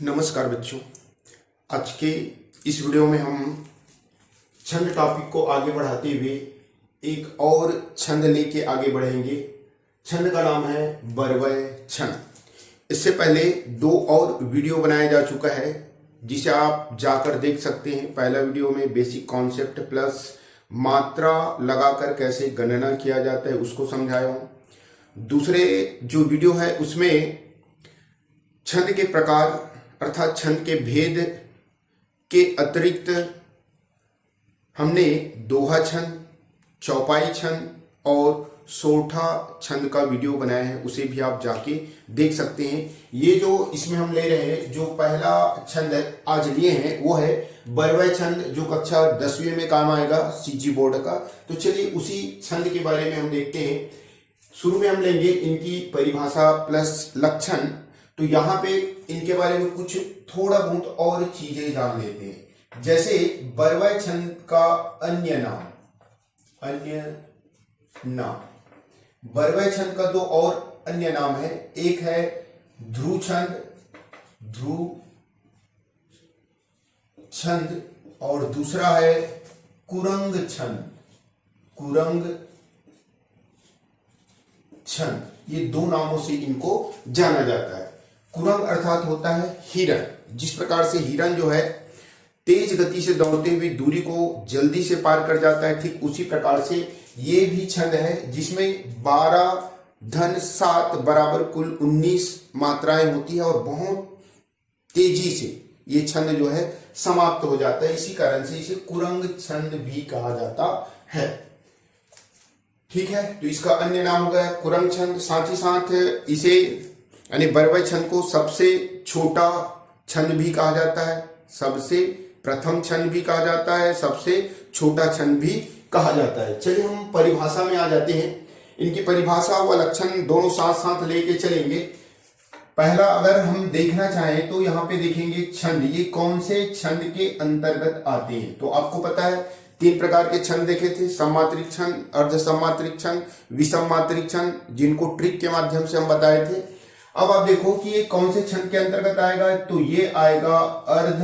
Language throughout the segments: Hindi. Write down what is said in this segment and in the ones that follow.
नमस्कार बच्चों। आज के इस वीडियो में हम छंद टॉपिक को आगे बढ़ाते हुए एक और छंद लेके आगे बढ़ेंगे। छंद का नाम है बरवय छंद। इससे पहले दो और वीडियो बनाया जा चुका है जिसे आप जाकर देख सकते हैं। पहला वीडियो में बेसिक कॉन्सेप्ट प्लस मात्रा लगाकर कैसे गणना किया जाता है उसको समझाया हूँ। दूसरे जो वीडियो है उसमें छंद के प्रकार अर्थात छंद के भेद के अतिरिक्त हमने दोहा छंद, चौपाई छंद और सोठा छंद का वीडियो बनाया है, उसे भी आप जाके देख सकते हैं। ये जो इसमें हम ले रहे हैं, जो पहला छंद आज लिए हैं वो है बरवय छंद, जो कक्षा 10वीं में काम आएगा सीजी बोर्ड का। तो चलिए उसी छंद के बारे में हम देखते हैं। शुरू में हम लेंगे इनकी परिभाषा प्लस लक्षण। तो यहाँ पे इनके बारे में कुछ थोड़ा बहुत और चीजें जान लेते हैं। जैसे बरवय छंद का अन्य नाम बरवय छंद का दो और अन्य नाम है। एक है ध्रुव छंद और दूसरा है कुरंग छंद। ये दो नामों से इनको जाना जाता है। कुरंग अर्थात होता है हिरण। जिस प्रकार से हिरण जो है तेज गति से दौड़ते हुए दूरी को जल्दी से पार कर जाता है, ठीक उसी प्रकार से ये भी छंद है जिसमें 12 धन 7 बराबर कुल 19 मात्राएं होती है और बहुत तेजी से ये छंद जो है समाप्त हो जाता है। इसी कारण से इसे कुरंग छंद भी कहा जाता है। ठीक है, तो इसका अन्य नाम हो गया कुरंग छंद। साथ ही साथ इसे यानी बरवय छंद को सबसे छोटा छंद भी कहा जाता है, सबसे प्रथम छंद भी कहा जाता है, सबसे छोटा छंद भी कहा जाता है। चलिए हम परिभाषा में आ जाते हैं। इनकी परिभाषा व लक्षण दोनों साथ साथ लेके चलेंगे। पहला अगर हम देखना चाहें तो यहाँ पे देखेंगे छंद, ये कौन से छंद के अंतर्गत आते हैं। तो आपको पता है 3 प्रकार के छंद देखे थे, सम्मात्रिक छंद, अर्ध सम्मात्रिक छंद, विषम मात्रिक छंद, जिनको ट्रिक के माध्यम से हम बताए थे। अब आप देखो कि ये कौन से छंद के अंतर्गत आएगा। तो ये आएगा अर्ध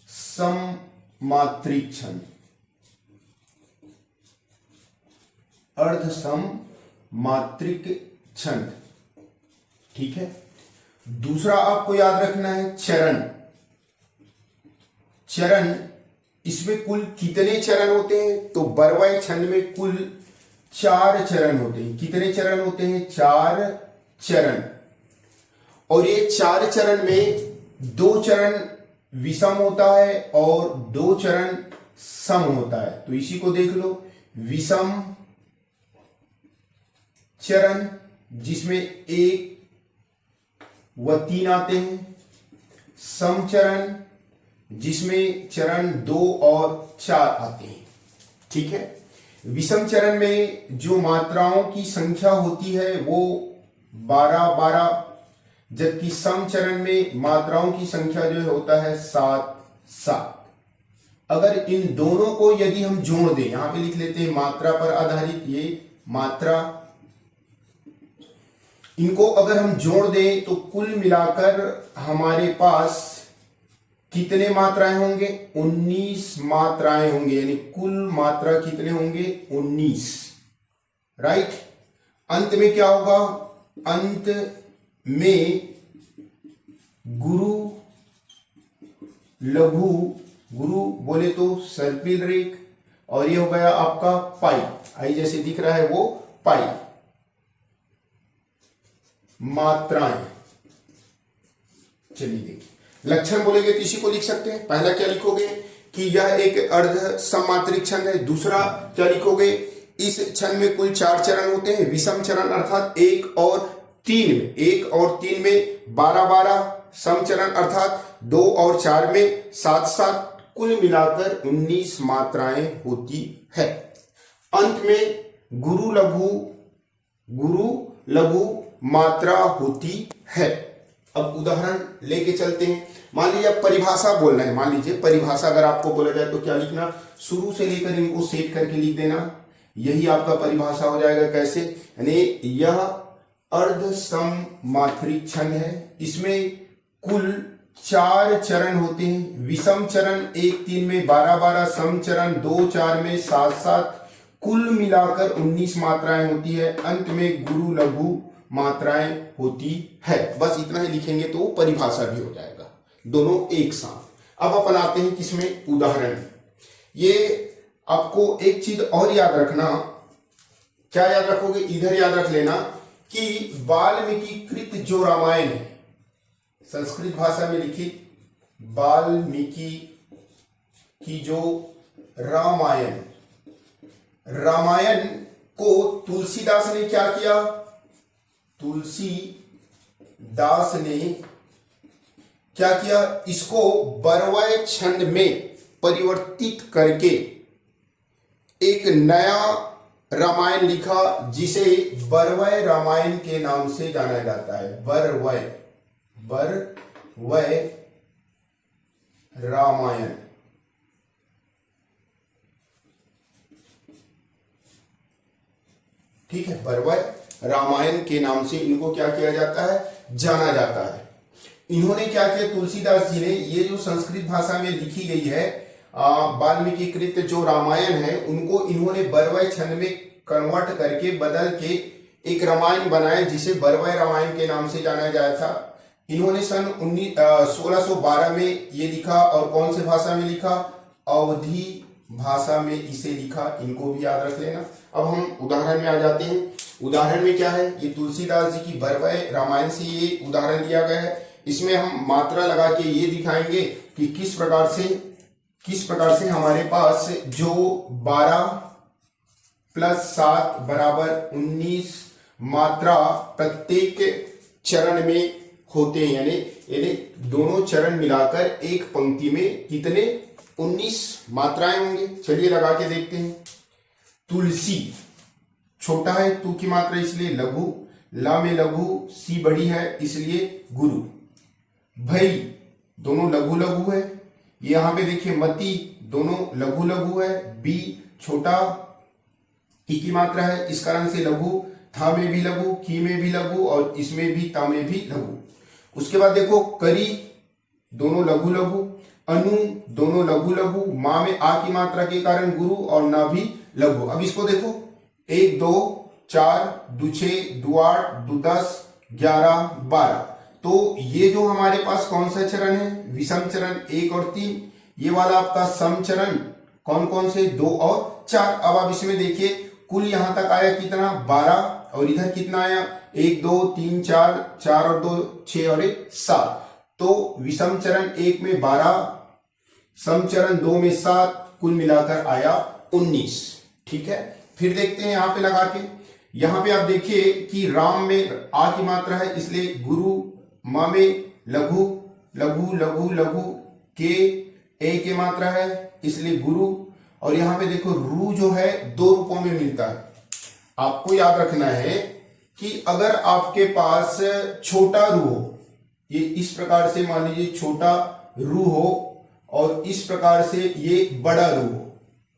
सम्मात्रिक छंद। अर्ध सम्मात्रिक छंद, ठीक है। दूसरा आपको याद रखना है चरण। इसमें कुल कितने चरण होते हैं। तो बरवय छंद में कुल 4 चरण होते हैं। कितने चरण होते हैं? 4 चरण। और ये 4 चरण में 2 चरण विषम होता है और 2 चरण सम होता है। तो इसी को देख लो, विषम चरण जिसमें 1 व 3 आते हैं, सम चरण जिसमें चरण 2 और 4 आते हैं। ठीक है, विषम चरण में जो मात्राओं की संख्या होती है वो 12, जबकि सम चरण में मात्राओं की संख्या जो होता है 7। अगर इन दोनों को यदि हम जोड़ दें, यहां पे लिख लेते हैं मात्रा पर आधारित, ये मात्रा, इनको अगर हम जोड़ दें तो कुल मिलाकर हमारे पास कितने मात्राएं होंगे? 19 मात्राएं होंगे। यानी कुल मात्रा कितने होंगे? 19। राइट। अंत में क्या होगा? अंत में गुरु लघु, गुरु बोले तो सर्पिल रेख, और ये हो गया आपका पाई। आई जैसे दिख रहा है वो पाई मात्राएं। चलिए देखिए, लक्षण बोलेंगे तो इसी को लिख सकते हैं। पहला क्या लिखोगे कि यह एक अर्ध सम्मात्रिक छंद है। दूसरा क्या लिखोगे? इस छंद में कुल 4 चरण होते हैं। विषम चरण अर्थात 1 और 3 में 12, सम चरण अर्थात 2 और 4 में 7, कुल मिलाकर 19 मात्राएं होती है। अंत में गुरु लघु मात्रा होती है। अब उदाहरण लेके चलते हैं। मान लीजिए परिभाषा बोलना है। मान लीजिए परिभाषा अगर आपको बोला जाए तो क्या लिखना? शुरू से लेकर इनको सेट करके लिख देना। यही आपका परिभाषा हो जाएगा। कैसे? यानी यह अर्ध सम्मात्रिक छंद है। इसमें कुल 4 चरण होते हैं। विषम चरण 1 3 में 12-12, सम चरण 2 4 में 7-7, कुल मिलाकर 19 मात्राएं होती है। अंत में गुरु लघु मात्राएं होती है। बस इतना ही लिखेंगे तो परिभाषा भी हो जाएगा, दोनों एक साथ। अब अपन आते हैं किसमें, उदाहरण। ये आपको एक चीज और याद रखना, क्या याद रखोगे, इधर याद रख लेना कि वाल्मीकि कृत जो रामायण है, संस्कृत भाषा में लिखित वाल्मीकि की जो रामायण को तुलसीदास ने क्या किया, तुलसीदास ने क्या किया, इसको बरवय छंद में परिवर्तित करके एक नया रामायण लिखा, जिसे बरवय रामायण के नाम से जाना जाता है। बरवय रामायण। ठीक है, बरवय रामायण के नाम से इनको क्या किया जाता है, जाना जाता है। इन्होंने क्या किया, तुलसीदास जी ने ये जो संस्कृत भाषा में लिखी गई है वाल्मीकि कृत जो रामायण है, उनको इन्होंने बरवय छंद में कन्वर्ट करके बदल के एक रामायण बनाया, जिसे बरवय रामायण के नाम से जाना जाता था। इन्होंने सन 1612 में ये लिखा, और कौन से भाषा में लिखा, अवधी भाषा में इसे लिखा। इनको भी याद रख लेना। अब हम उदाहरण में आ जाते हैं। उदाहरण में क्या है, ये तुलसीदास जी की बरवय रामायण से ये उदाहरण दिया गया है। इसमें हम मात्रा लगा के ये दिखाएंगे कि किस प्रकार से हमारे पास जो 12 + 7 = 19 मात्रा प्रत्येक चरण में होते हैं, यानी दोनों चरण मिलाकर एक पंक्ति में कितने 19 मात्राएं होंगे। चलिए लगा के देखते हैं। तुलसी छोटा है, तू की मात्रा इसलिए लघु, ला में लघु, सी बड़ी है इसलिए गुरु। भई दोनों लघु लघु है। ये यहां पे देखिए मती दोनों लघु लघु है। बी छोटा, ई की मात्रा है, इस कारण से लघु। था में भी लघु, की में भी लघु, और इसमें भी ता में भी लघु। उसके बाद देखो करी दोनों लघु लघु, अनु दोनों लघु लघु, मां में आ की मात्रा के कारण गुरु, और ना भी लघु। अब इसको देखो 1 2 4 2 6 2 8 2 10 11 12। तो ये जो हमारे पास कौन सा चरण है, विषम चरण 1 और 3। ये वाला आपका सम चरण कौन कौन से 2 और 4। अब आप इसमें देखिए कुल यहां तक आया कितना 12, और इधर कितना आया 1 2 3 4, 4 और 2 6 और 1 7। तो विषम चरण 1 में 12, सम चरण 2 में 7, कुल मिलाकर आया 19। ठीक है, फिर देखते हैं यहां पे लगा के। यहां पे आप देखिए कि राम में आ की मात्रा है इसलिए गुरु, मां में लघु लघु लघु लघु, के ए की मात्रा है इसलिए गुरु, और यहां पे देखो रू जो है 2 रूपों में मिलता है। आपको याद रखना है कि अगर आपके पास छोटा रू हो, ये इस प्रकार से मान लीजिए छोटा रू हो, और इस प्रकार से ये बड़ा रू हो।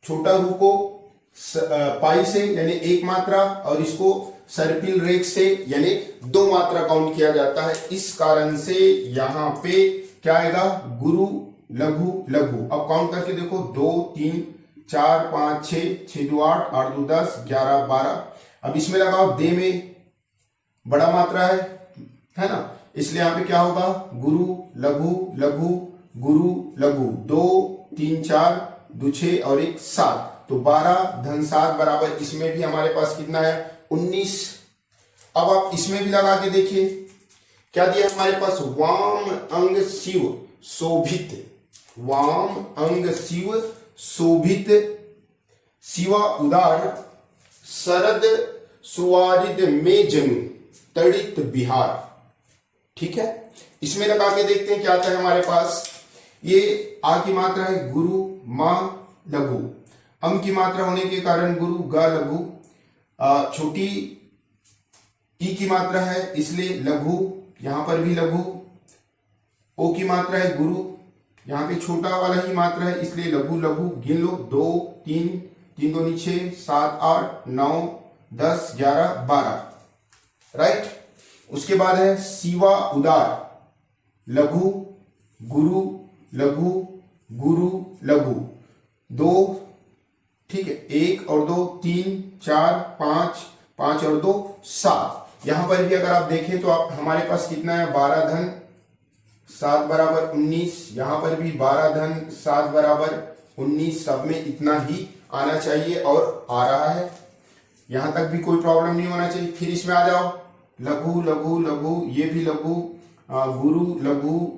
छोटा रू को पाई से यानी 1 मात्रा, और इसको सर्पिल रेख से यानी 2 मात्रा काउंट किया जाता है। इस कारण से यहां पे क्या आएगा, गुरु लघु लघु। अब काउंट करके देखो 2 3 4 5 6 6 2 8 8 2 10 11 12। अब इसमें लगाओ दे में बड़ा मात्रा है ना, इसलिए यहां पे क्या होगा, गुरु लघु लघु गुरु लघु, 2 3 4 2 6 और 1 7। तो 12 धन 7 बराबर इसमें भी हमारे पास कितना है 19। अब आप इसमें भी लगा के देखिए क्या दिया हमारे पास, वाम अंग शिव शोभित, वाम अंग शिव शोभित, शिवा उदार शरद सुवारिद में जनु तड़ित बिहार। ठीक है, इसमें लगा के देखते हैं क्या आता है हमारे पास। ये आ की मात्रा है गुरु, मां लघु, अम की मात्रा होने के कारण गुरु, गा लघु, छोटी ई की मात्रा है इसलिए लघु, यहां पर भी लघु, ओ की मात्रा है गुरु, यहां पे छोटा वाला ही मात्रा है इसलिए लघु लघु। गिन लो 2 3 3 2 6 7 8 9 10 11 12। राइट, उसके बाद है शिवा उदार, लघु गुरु लघु गुरु लघु, दो, ठीक है, एक और दो, तीन, चार, पांच, पांच और दो, सात। यहां पर भी अगर आप देखें तो आप हमारे पास कितना है, 12 धन 7 बराबर 19। यहां पर भी 12 धन 7 बराबर 19, सब में इतना ही आना चाहिए और आ रहा है। यहां तक भी कोई प्रॉब्लम नहीं होना चाहिए। फिर इसमें आ जाओ, लघु लघु लघु, ये भी लघु, गुरु लघु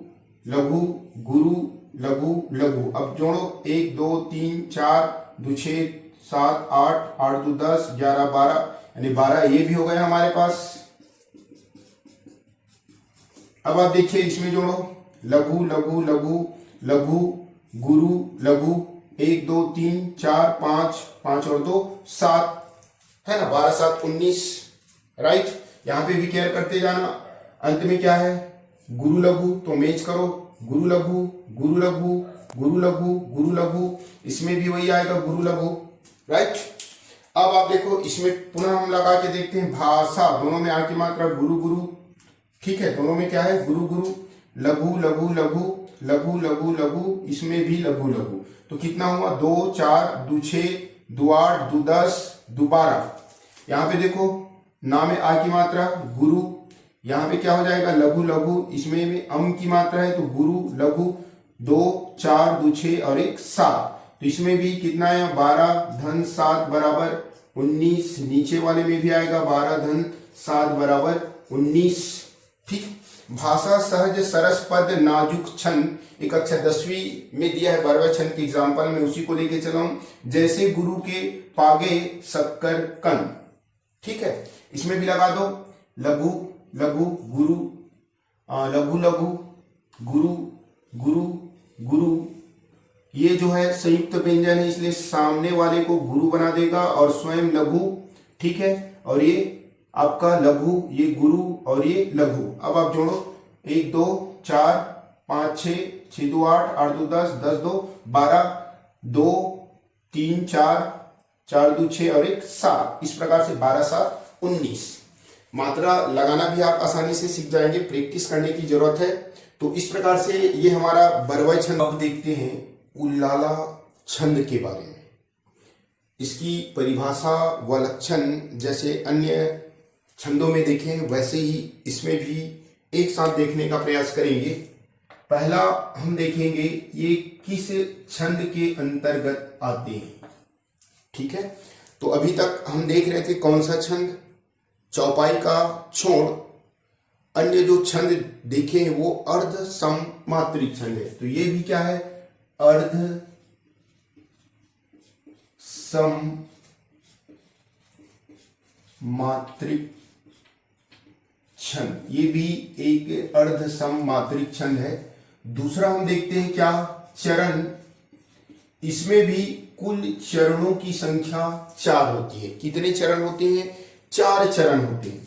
लघु गुरु लघु लघु। अब जोड़ो, 1 2 3 4 2 6 7 8 8 2 10 11 12, यानी 12 ये भी हो गया हमारे पास। अब आप देखिए इसमें जोड़ो, लघु लघु लघु लघु गुरु लघु, 1 2 3 4 5 5 और 2 7, है ना, 12 7 19, राइट। यहां पे भी केयर करते जाना। अंत में क्या है, गुरु लघु, तो मैच करो, गुरु लघु गुरु लघु गुरु लघु गुरु लघु, इसमें भी वही आएगा गुरु लघु, राइट। अब आप देखो इसमें पुनः हम लगा के देखते हैं, भाषा, दोनों में आ की मात्रा गुरु गुरु, ठीक है, दोनों में क्या है, गुरु गुरु, लघु लघु लघु लघु लघु लघु, इसमें भी लघु लघु। तो कितना हुआ, 2 4 2 6 2 8 2 10 2 12। यहां पे देखो ना में आ की मात्रा गुरु, यहां पे क्या हो जाएगा, लघु लघु, इसमें भी अम की मात्रा है तो गुरु लघु, 2 4 2 6 और 1 7। तो इसमें भी कितना है, 12 धन 7 बराबर 19। नीचे वाले में भी आएगा 12 धन 7 बराबर 19, ठीक। भाषा सहज सरस पद नाजुक छंद, एक कक्षा 10वीं में दिया है 12वें छंद के एग्जाम्पल में, उसी को लेके चला हूं। जैसे गुरु के पागे शक्कर कन, ठीक है। इसमें भी लगा दो, लघु लघु गुरु, लघु लघु गुरु गुरु गुरु, ये जो है संयुक्त व्यंजन है इसलिए सामने वाले को गुरु बना देगा और स्वयं लघु, ठीक है। और ये आपका लघु, ये गुरु और ये लघु। अब आप जोड़ो, 1 2 4 5 6 6 2 8 8 2 10 10 2 12 2 3 4 4 2 6 और 1 7। इस प्रकार से 12 7 19। मात्रा लगाना भी आप आसानी से सीख जाएंगे, प्रैक्टिस करने की जरूरत है। तो इस प्रकार से ये हमारा 12वां छंद। अब देखते हैं उल्लाला छंद के बारे में। इसकी परिभाषा व लक्षण जैसे अन्य छंदों में देखें वैसे ही इसमें भी एक साथ देखने का प्रयास करेंगे। पहला हम देखेंगे ये किस छंद के अंतर्गत आते हैं, ठीक है। तो अभी तक हम देख रहे थे कौन सा छंद, चौपाई का छोड़। अन्य जो छंद देखे हैं वो अर्ध सममात्रिक छंद है। तो ये भी क्या है, अर्ध सममात्रिक छंद, ये भी एक अर्ध सममात्रिक छंद है। दूसरा हम देखते हैं क्या, चरण। इसमें भी कुल चरणों की संख्या 4 होती है। कितने चरण होते हैं, 4 चरण होते हैं।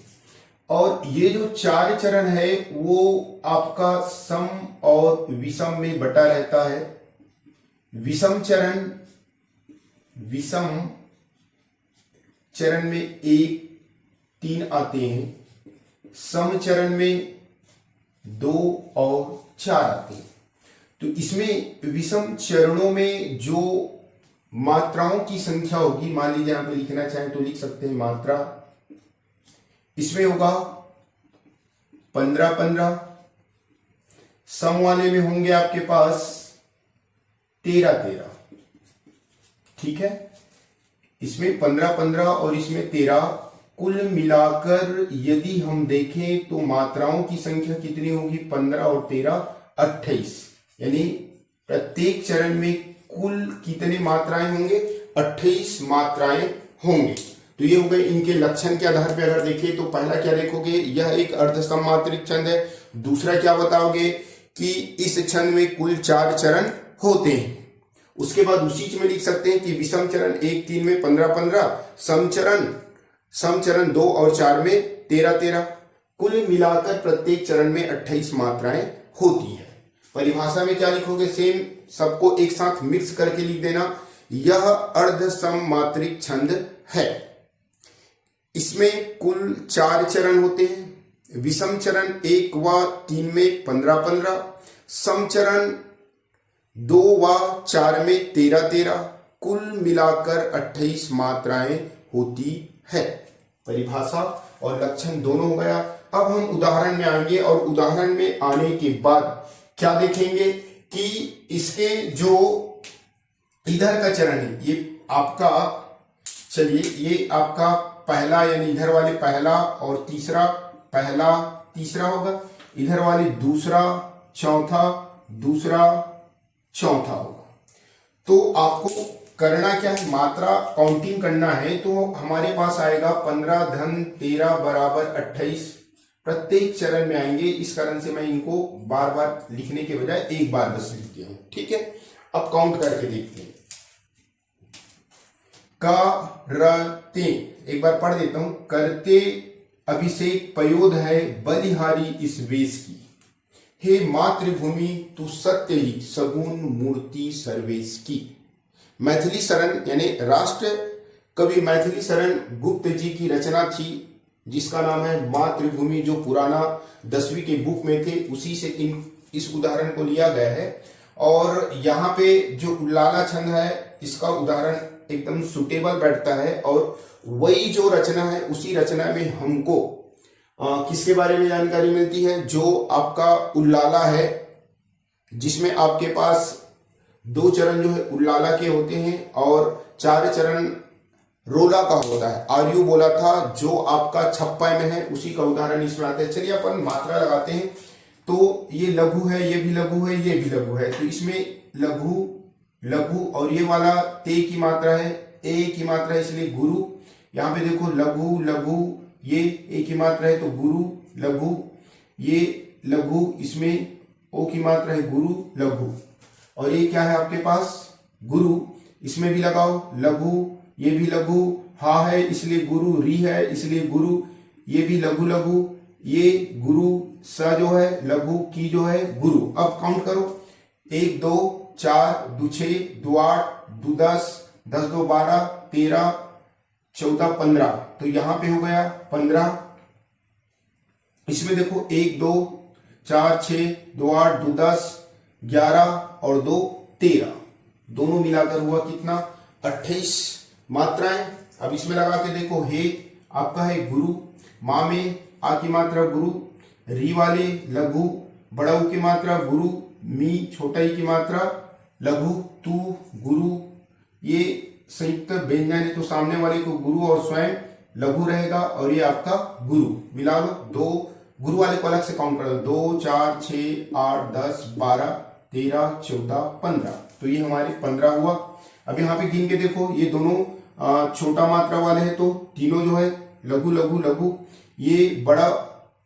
और ये जो 4 चरण है वो आपका सम और विषम में बटा रहता है। विषम चरण में 1 3 आते हैं, सम चरण में 2 और 4 आते हैं। तो इसमें विषम चरणों में जो मात्राओं की संख्या होगी, मान लीजिए यहां पे लिखना चाहें तो लिख सकते हैं मात्रा, इसमें होगा 15 15। सम वाले में होंगे आपके पास 13 13, ठीक है। इसमें 15 15 और इसमें 13, कुल मिलाकर यदि हम देखें तो मात्राओं की संख्या कितनी होगी, 15 और 13 28। यानी प्रत्येक चरण में कुल कितने मात्राएं होंगे, 28 मात्राएं होंगे। तो ये हो गए इनके लक्षण के आधार पर अगर देखें तो पहला क्या देखोगे, यह एक अर्ध सममात्रिक छंद है। दूसरा क्या बताओगे कि इस छंद में कुल 4 चरण होते हैं। उसके बाद उसी में लिख सकते हैं कि विषम चरण 1 3 में 15 15, सम चरण 2 और 4 में 13 13, कुल मिलाकर प्रत्येक चरण में 28 मात्राएं होती है। परिभाषा में क्या लिखोगे, सेम सबको एक साथ मिक्स करके लिख देना, यह अर्ध सममात्रिक छंद है। इसमें कुल 4 चरण होते हैं। विषम चरण 1 व 3 में 15-15, समचरण 2 व 4 में 13-13, कुल मिलाकर 28 मात्राएं होती है। परिभाषा और लक्षण दोनों हो गया। अब हम उदाहरण में आएंगे और उदाहरण में आने के बाद क्या देखेंगे कि इसके जो इधर का चरण है ये आपका, चलिए ये आपका पहला यानी इधर वाले पहला और तीसरा, पहला तीसरा होगा, इधर वाले दूसरा चौथा, दूसरा चौथा होगा। तो आपको करना क्या है, मात्रा काउंटिंग करना है। तो हमारे पास आएगा 15 धन 13 बराबर 28, प्रत्येक चरण में आएंगे। इस कारण से मैं इनको बार बार लिखने के बजाय एक बार बस लिख दिया हूं, ठीक है। अब काउंट करके देखते हैं। करते, एक बार पढ़ देता हूं। करते अभिषेक पयोध है बलिहारी इस वेश की, हे मातृभूमि तू सत्य ही सगुण मूर्ति सर्वेश की। मैथिली शरण यानी राष्ट्र कवि मैथिली शरण गुप्त जी की रचना थी, जिसका नाम है मातृभूमि, जो पुराना 10वीं के बुक में थे, उसी से इस उदाहरण को लिया गया है। और यहाँ पे जो उल्लाला छंद है, इसका उदाहरण एकदम सुटेबल बैठता है। और वही जो रचना है, उसी रचना में हमको किसके बारे में जानकारी मिलती है, जो आपका उल्लाला है, जिसमें आपके पास 2 चरण जो है उल्लाला के होते हैं और 4 चरण रोला का होता है। आर्यू बोला था जो आपका छप्पा में है, उसी का उदाहरण इसमें आता है। चलिए अपन मात्रा लगाते हैं। तो ये लघु है, ये भी लघु है, ये भी लघु है, तो इसमें लघु लघु, और ये वाला ते की मात्रा है, ए की मात्रा है, इसलिए गुरु। यहाँ पे देखो लघु लघु, ये ए की मात्रा है तो गुरु लघु, ये लघु, इसमें ओ की मात्रा है गुरु लघु, और ये क्या है आपके पास गुरु, इसमें भी लगाओ लघु, ये भी लघु, हा है इसलिए गुरु, री है इसलिए गुरु, ये भी लघु लघु, ये गुरु, स जो है लघु, की जो है गुरु। अब काउंट करो, 1 2 4 2 6 2 8 2 10 10 2 12 13 14 15, तो यहां पे हो गया 15। इसमें देखो 1 2 4 6 2 8 2 10 11 और 2 13, दोनों मिलाकर हुआ कितना 28 मात्राएं। अब इसमें लगा के देखो, हे आपका है गुरु, माँ में आ की मात्रा गुरु, री वाले लघु, बड़ा ऊ की मात्रा गुरु, मी छोटा ई की मात्रा लघु, तू गुरु, ये संयुक्त व्यंजन है तो सामने वाले को गुरु और स्वयं लघु रहेगा, और ये आपका गुरु। मिला लो, 2 गुरु वाले को अलग से काउंट कर दो, 2 4 6 8 10 12 13 14 15, तो ये हमारे 15 हुआ। अब यहाँ पे गिन के देखो, ये दोनों छोटा मात्रा वाले हैं, तो तीनों जो है लघु लघु लघु, ये बड़ा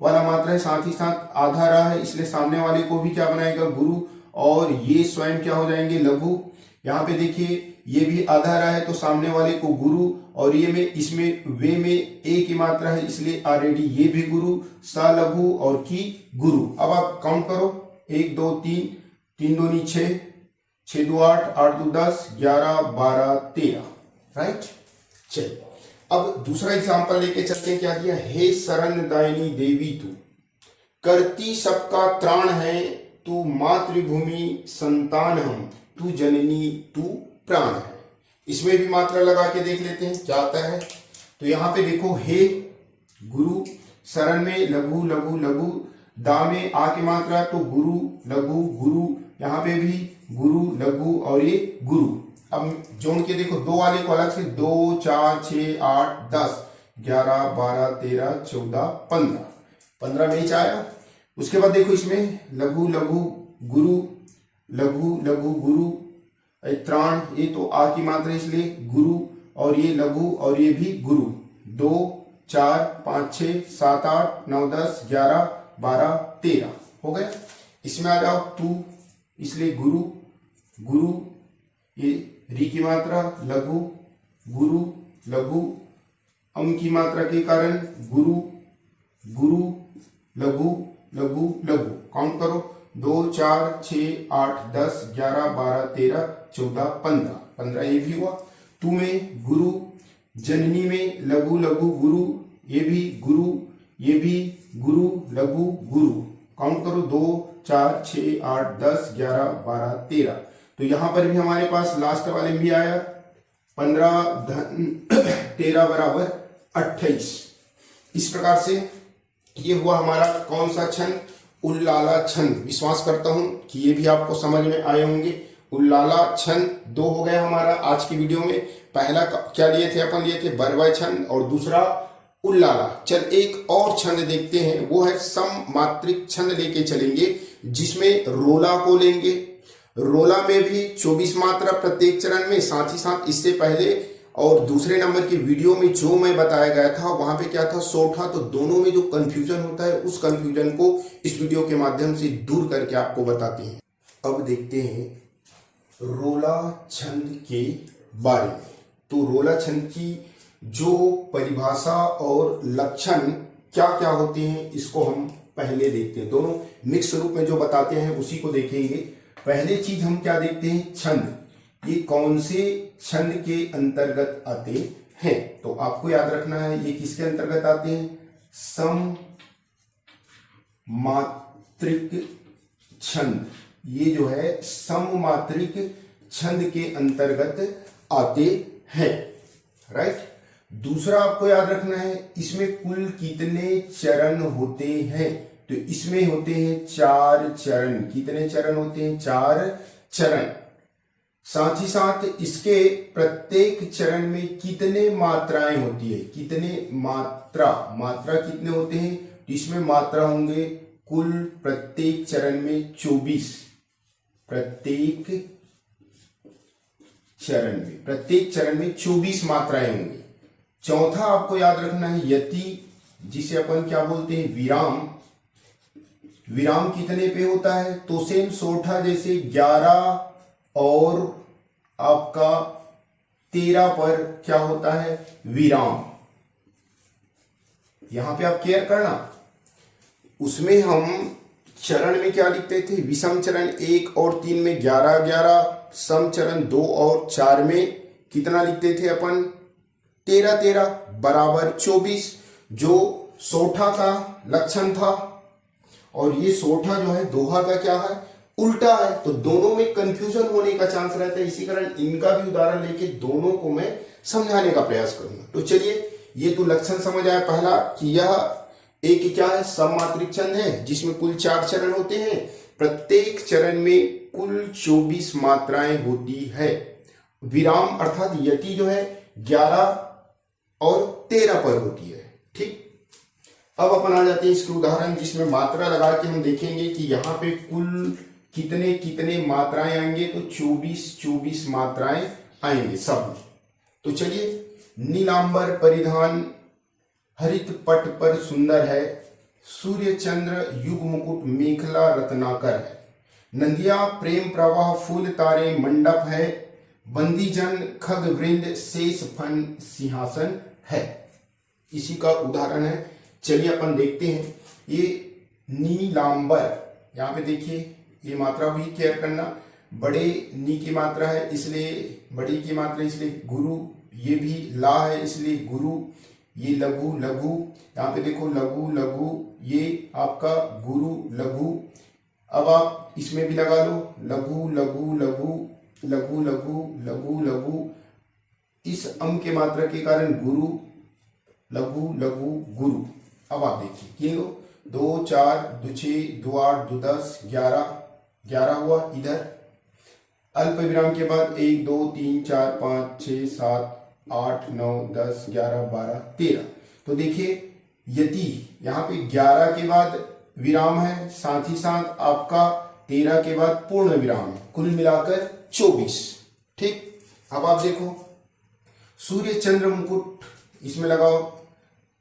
वाला मात्रा है, साथ ही साथ आधा रहा है, इसलिए सामने वाले को भी क्या बनाएगा गुरु, और ये स्वयं क्या हो जाएंगे लघु। यहाँ पे देखिए ये भी आधा रहा है तो सामने वाले को गुरु, और ये में इसमें वे में ए की मात्रा है, इसलिए ऑलरेडी ये भी गुरु, सा लघु और की गुरु। अब आप काउंट करो, 1 2 3 3 2 6 6 2 8 8 2 10 11 12 13, राइट। चलिए अब दूसरा एग्जांपल लेके चलते हैं। क्या दिया, हे शरण दायिनी देवी तू, करती सबका त्राण है, तू मातृभूमि संतान हम, तू जननी तू प्राण है। इसमें भी मात्रा लगा के देख लेते हैं क्या आता है। तो यहाँ पे देखो, हे गुरु, शरण में लघु लघु लघु, दा में आ की मात्रा तो गुरु लघु गुरु, यहाँ पे भी गुरु लघु और ये गुरु। अब जोड़ के देखो, 2 वाले को अलग से, 2 4 6 8 10 11 12 13 14 15, 15 में ही आया। उसके बाद देखो इसमें लघु लघु गुरु, लघु लघु गुरु, त्राण, ये तो आ की मात्रा इसलिए गुरु, और ये लघु और ये भी गुरु। 2 4 5 6 7 8 9 10 11 12 13 हो गया। इसमें आ जाओ तू, इसलिए गुरु गुरु, ये री की मात्रा लघु गुरु लघु, अम की मात्रा के कारण गुरु गुरु लघु लघु लघु। काउंट करो, 2 4 6 8 10 11 12 13 14 15, 15 ये भी हुआ। तू में गुरु, जननी में लघु लघु गुरु, ये भी गुरु, ये भी गुरु लघु गुरु, काउंट करो 2 4 6 8 10 11 12 13। तो यहां पर भी हमारे पास लास्ट वाले में भी आया 15 धन 13 बराबर 28। इस प्रकार से ये हुआ हमारा कौन सा छंद, उल्लाला छंद। विश्वास करता हूं कि ये भी आपको समझ में आए होंगे। उल्लाला छंद 2 हो गया हमारा आज की वीडियो में। पहला क्या लिए थे अपन, लिए थे बरवाय छंद और दूसरा उल्लाला। चल एक और छंद देखते हैं, वो है सममात्रिक छंद लेके चलेंगे, जिसमें रोला को लेंगे। रोला में भी 24 मात्रा प्रत्येक चरण में, साथ ही साथ इससे पहले और दूसरे नंबर की वीडियो में जो मैं बताया गया था वहां पे क्या था, सोठा। तो दोनों में जो कंफ्यूजन होता है उस कंफ्यूजन को इस वीडियो के माध्यम से दूर करके आपको बताते हैं। अब देखते हैं रोला छंद के बारे में। तो रोला छंद की जो परिभाषा और लक्षण क्या क्या होते हैं इसको हम पहले देखते हैं। दोनों मिक्स रूप में जो बताते हैं उसी को देखेंगे। पहले चीज हम क्या देखते हैं, छंद। ये कौन से छंद के अंतर्गत आते हैं, तो आपको याद रखना है ये किसके अंतर्गत आते हैं, सममात्रिक छंद। ये जो है सममात्रिक छंद के अंतर्गत आते हैं, राइट। दूसरा आपको याद रखना है इसमें कुल कितने चरण होते हैं, तो इसमें होते हैं 4 चरण। कितने चरण होते हैं, 4 चरण। साथ ही साथ इसके प्रत्येक चरण में कितने मात्राएं होती है, कितने मात्रा कितने होते हैं, तो इसमें मात्रा होंगे कुल प्रत्येक चरण में 24। प्रत्येक चरण में 24 मात्राएं होंगी। चौथा आपको याद रखना है यति, जिसे अपन क्या बोलते हैं, विराम। विराम कितने पे होता है, तो सेम सोठा जैसे 11 और आपका 13 पर क्या होता है, विराम। यहां पे आप केयर करना, उसमें हम चरण में क्या लिखते थे, विषम चरण 1 और 3 में 11 11, सम चरण 2 और 4 में कितना लिखते थे अपन, 13 13 बराबर 24, जो सोठा का लक्षण था। और ये सोठा जो है दोहा का क्या है, उल्टा है। तो दोनों में कंफ्यूजन होने का चांस रहता है, इसी कारण इनका भी उदाहरण लेके दोनों को मैं समझाने का प्रयास करूंगा। तो चलिए, ये तो लक्षण समझ आया पहला कि यह एक क्या है, सममात्रिक छंद है जिसमें कुल 4 चरण होते हैं। प्रत्येक चरण में कुल 24 मात्राएं होती है। विराम अर्थात यति जो है 11 और 13 पर होती है, ठीक। अब अपन आ जाते हैं इसके उदाहरण, जिसमें मात्रा लगा के हम देखेंगे कि यहाँ पे कुल कितने कितने मात्राएं आएंगे, तो 24 मात्राएं आएंगे सब। तो चलिए, नीलांबर परिधान हरित पट पर सुंदर है, सूर्य चंद्र युग मुकुट मेखला रत्नाकर है, नंदिया प्रेम प्रवाह फूल तारे मंडप है, बंदीजन खग वृंद शेष फन सिंहासन है। इसी का उदाहरण है। चलिए अपन देखते हैं। ये नीलांबर, यहाँ पे देखिए ये मात्रा भी केयर करना, बड़े नी की मात्रा है इसलिए बड़ी की मात्रा, इसलिए गुरु। ये भी ला है इसलिए गुरु। ये लघु लघु, यहाँ पे देखो लघु लघु, ये आपका गुरु लघु। अब आप इसमें भी लगा लो लघु लघु लघु लघु लघु लघु लघु। इस अम के मात्रा के कारण गुरु लघु लघु गुरु। अब आप देखिए ये लो 2 4 2 6 2 8 2 10 11 हुआ। इधर अल्प विराम के बाद 1 2 3 4 5 6 7 8 9 10 11 12 13। तो देखिए यदि यहाँ पे 11 के बाद विराम है, साथ ही साथ आपका 13 के बाद पूर्ण विराम है, कुल मिलाकर 24, ठीक। अब आप देखो सूर्य चंद्र मुकुट, इसमें लगाओ,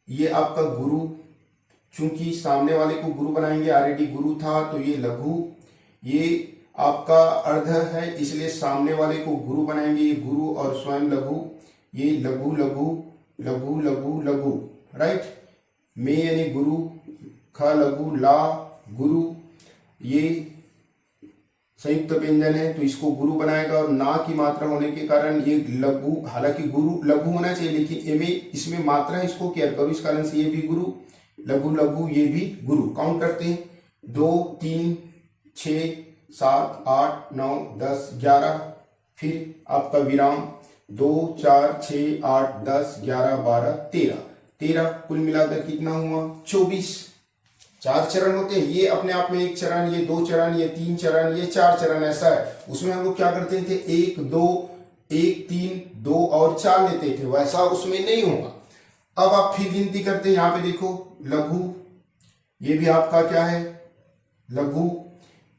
ये आपका गुरु, चूंकि सामने वाले को गुरु बनाएंगे, ऑलरेडी गुरु था तो ये लघु, ये आपका अर्ध है इसलिए सामने वाले को गुरु बनाएंगे, ये गुरु और स्वयं लघु, ये लघु लघु लघु लघु लघु, राइट। में यानी गुरु, ख लघु, ला गुरु, ये संयुक्त व्यंजन है तो इसको गुरु बनाएगा। और ना की मात्रा होने के कारण ये लघु, हालांकि गुरु लघु होना चाहिए लेकिन इसमें मात्रा है, इसको केयर करो, इस कारण से ये भी गुरु, लघु लघु ये भी गुरु। काउंट करते हैं, 2 3 6 7 8 9 10 11, फिर आपका विराम 2 4 6 8 10 11 12 13, कुल मिलाकर कितना हुआ 24। 4 चरण होते हैं, ये अपने आप में एक चरण, ये 2 चरण, ये 3 चरण, ये 4 चरण ऐसा है। उसमें हम लोग क्या करते थे 1 2 1 3 2 और 4 लेते थे, वैसा उसमें नहीं होगा। अब आप फिर गिनती करते हैं, यहां पे देखो लघु, ये भी आपका क्या है लघु,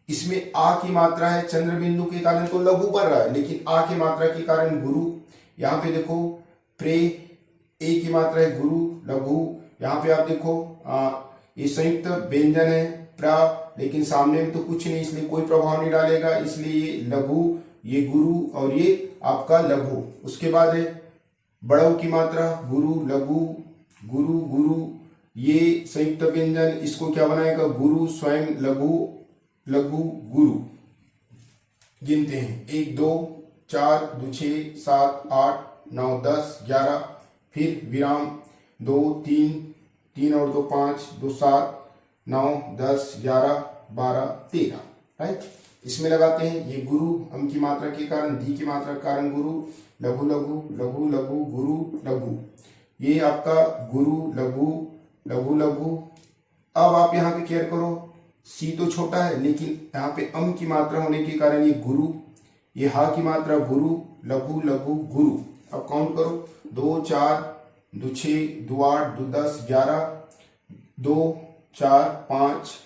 इसमें आ की मात्रा है, चंद्र बिंदु के कारण तो लघु बन रहा है, लेकिन आ की मात्रा के कारण गुरु। यहाँ पे देखो प्रे, ए की मात्रा है गुरु लघु। यहाँ पे आप देखो ये संयुक्त व्यंजन है प्रा, लेकिन सामने में तो कुछ नहीं, इसलिए कोई प्रभाव नहीं डालेगा, इसलिए ये लघु, ये गुरु और ये आपका लघु। उसके बाद है बड़ऊ की मात्रा गुरु लघु गुरु गुरु, ये संयुक्त व्यंजन, इसको क्या बनाएगा गुरु स्वयं लघु लघु गुरु। गिनते हैं 1 2 4 2 6 7 8 9 10 11, फिर विराम 2 3 3 और 2 5 2 7 9 10 11 12 13, राइट। इसमें लगाते हैं ये गुरु, अम की मात्रा के कारण, धी की मात्रा के कारण गुरु, लघु लघु लघु लघु गुरु लघु, ये आपका गुरु लघु लघु लघु। अब आप यहाँ पे केयर करो, सी तो छोटा है, लेकिन यहाँ पे अम की मात्रा होने के कारण ये गुरु, ये हा की मात्रा गुरु लघु लघु गुरु। अब काउंट करो 2 4 2 6 2 8 2 10 11, 2 4 5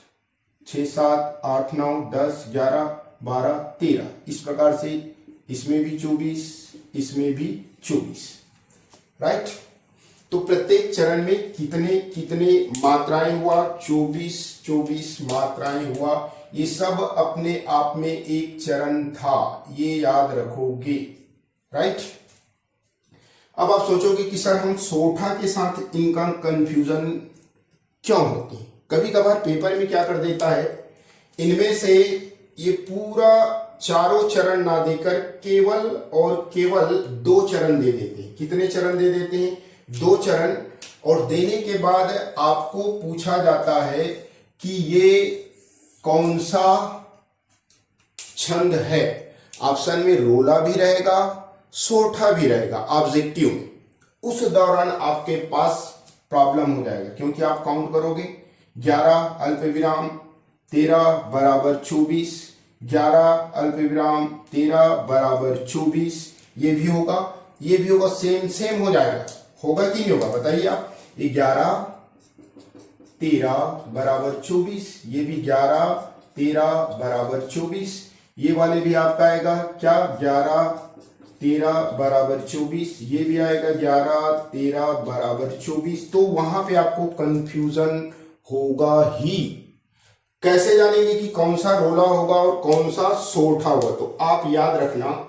6 7 8 9 10 11 12 13, इस प्रकार से इसमें भी 24, इसमें भी 24, राइट। तो प्रत्येक चरण में कितने कितने मात्राएं हुआ, 24 मात्राएं हुआ। ये सब अपने आप में एक चरण था, ये याद रखोगे, राइट। अब आप सोचोगे कि सर हम सोठा के साथ इनका कंफ्यूजन क्यों होती है। कभी कभार पेपर में क्या कर देता है, इनमें से ये पूरा चारों चरण ना देकर केवल और केवल 2 चरण दे देते हैं। कितने चरण दे देते हैं, 2 चरण। और देने के बाद आपको पूछा जाता है कि ये कौन सा छंद है। ऑप्शन में रोला भी रहेगा, सोठा भी रहेगा ऑब्जेक्टिव में। उस दौरान आपके पास प्रॉब्लम हो जाएगा, क्योंकि आप काउंट करोगे 11 अल्प विराम 13 बराबर 24, 11 अल्प विराम 13 बराबर 24, ये भी होगा, ये भी होगा, सेम हो जाएगा। होगा कि नहीं होगा बताइए आप। 11 13 बराबर 24, ये भी 11 13 बराबर 24, ये वाले भी आपका आएगा क्या 11 13 बराबर 24, ये भी आएगा 11 13 बराबर 24। तो वहां पे आपको कंफ्यूजन होगा ही। कैसे जानेंगे कि कौन सा रोला होगा और कौन सा सोठा होगा। तो आप याद रखना,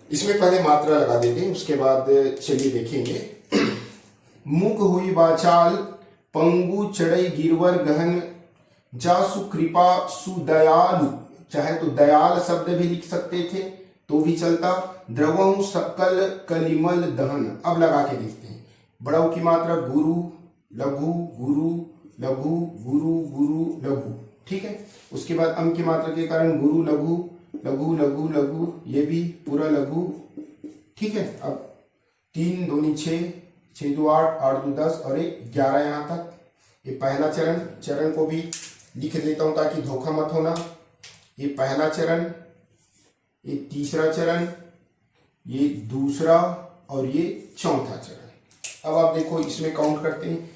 इसमें पहले मात्रा लगा देते हैं, उसके बाद चलिए देखेंगे। मुख हुई वाचाल पंगु चढ़ई गिरवर गहन, जा सुकृपा सुदयालु, चाहे तो दयाल शब्द भी लिख सकते थे तो भी चलता। द्रवहु सकल कलिमल दहन। अब लगा के देखते हैं। बड़ऊ की मात्रा गुरु लघु गुरु लघु गुरु गुरु लघु, ठीक है। उसके बाद अम की मात्रा के कारण गुरु लघु लघु लघु लघु, ये भी पूरा लघु, ठीक है। अब 3 दूनी 6 6 2 8 8 2 10 और 11 यहाँ तक। ये पहला चरण को भी लिख देता हूं ताकि धोखा मत होना। ये पहला चरण, ये तीसरा चरण, ये दूसरा और ये चौथा चरण। अब आप देखो इसमें काउंट करते हैं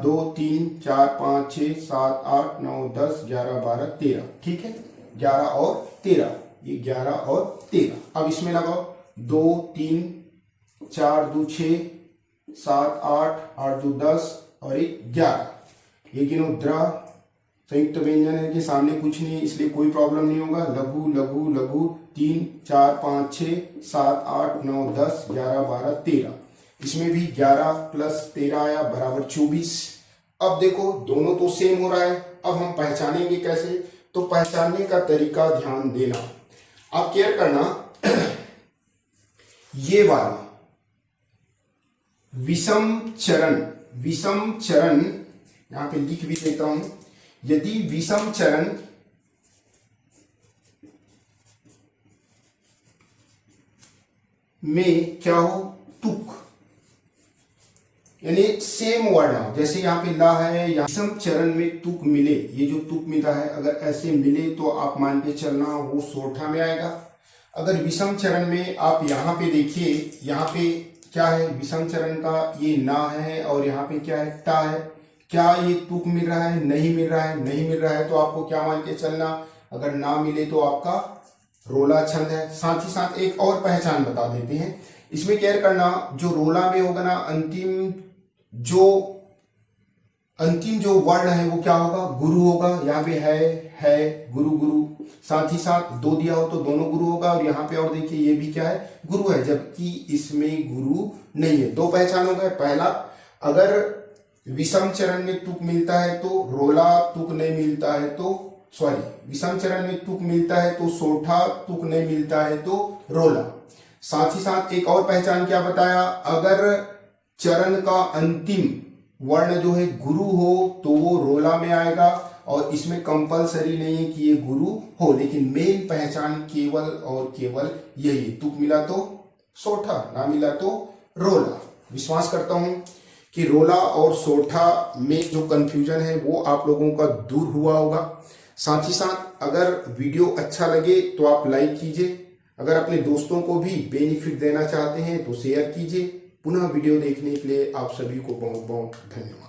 2 3 4 5 6 7 8 9 10 11 12 13, ठीक है। 11 और 13, ये 11 और 13। अब इसमें लगाओ 2 3 4 2 6 7 8 8 2 10 और 11। ये गिनो द्र संयुक्त व्यंजन है कि सामने कुछ नहीं है, इसलिए कोई प्रॉब्लम नहीं होगा। लघु लघु लघु 3 4 5 6 7 8 9 10 11 12 13। इसमें भी 11 प्लस 13 आया बराबर 24। अब देखो दोनों तो सेम हो रहा है। अब हम पहचानेंगे कैसे, तो पहचानने का तरीका ध्यान देना, आप केयर करना। ये वाला विषम चरण यहां पे लिख भी देता हूं, यदि विषम चरण में क्या हो, तुक यानी सेम वर्ण हो, जैसे यहाँ पे ला है, यहाँ विषम चरण में तुक मिले, ये जो तुक मिला है अगर ऐसे मिले तो आप मान के चलना वो सोठा में आएगा। अगर विषम चरण में आप यहाँ पे देखिए, यहाँ पे क्या है, विषम चरण का ये ना है और यहाँ पे क्या है, टा है, क्या ये तुक मिल रहा है, नहीं मिल रहा है, नहीं मिल रहा है तो आपको क्या मान के चलना, अगर ना मिले तो आपका रोला छंद है। साथ ही साथ एक और पहचान बता देते हैं, इसमें केयर करना, जो रोला में होगा ना अंतिम जो वर्ण है वो क्या होगा, गुरु होगा। यहाँ पे है गुरु गुरु, साथ ही साथ दो दिया हो तो दोनों गुरु होगा, और यहाँ पे और देखिए ये भी क्या है, गुरु है, जबकि इसमें गुरु नहीं है। दो पहचान हो गए, पहला अगर विषम चरण में तुक मिलता है तो रोला, तुक नहीं मिलता है तो विषम चरण में तुक मिलता है तो सोठा, तुक नहीं मिलता है तो रोला। साथ ही साथ एक और पहचान क्या बताया, अगर चरण का अंतिम वर्ण जो है गुरु हो तो वो रोला में आएगा, और इसमें कंपलसरी नहीं है कि ये गुरु हो, लेकिन मेन पहचान केवल और केवल यही, तुक मिला तो सोठा, ना मिला तो रोला। विश्वास करता हूं कि रोला और सोठा में जो कंफ्यूजन है वो आप लोगों का दूर हुआ होगा। साथ ही साथ अगर वीडियो अच्छा लगे तो आप लाइक कीजिए, अगर अपने दोस्तों को भी बेनिफिट देना चाहते हैं तो शेयर कीजिए। पुनः वीडियो देखने के लिए आप सभी को बहुत बहुत धन्यवाद।